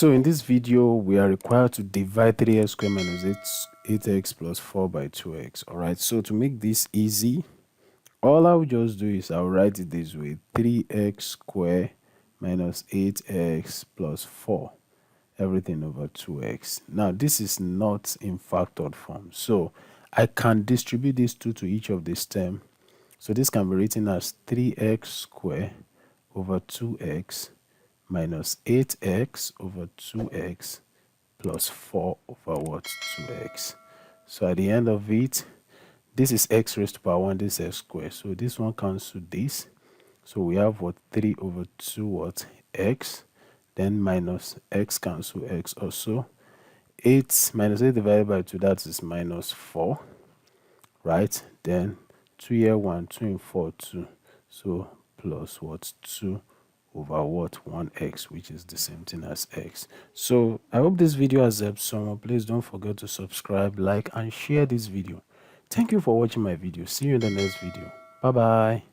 So in this video, we are required to divide 3x squared minus 8x plus 4 by 2x. All right, so to make this easy, all I'll just do is I'll write it this way: 3x squared minus 8x plus 4, everything over 2x. Now, this is not in factored form, so I can distribute these two to each of these terms. So this can be written as 3x squared over 2x minus 8x over 2x plus 4 over what? 2x. So at the end of it, this is x raised to power 1, this is x squared. So this one cancels this. So we have what? 3 over 2 what? X. Then minus x cancel x also. 8 minus 8 divided by 2, that is minus 4. Right? Then 2 here 1, 2 in 4, 2. So plus what? 2 over what? 1x, which is the same thing as x. So I hope this video has helped someone. Please don't forget to subscribe, like, and share this video. Thank you for watching my video. See you in the next video. Bye bye.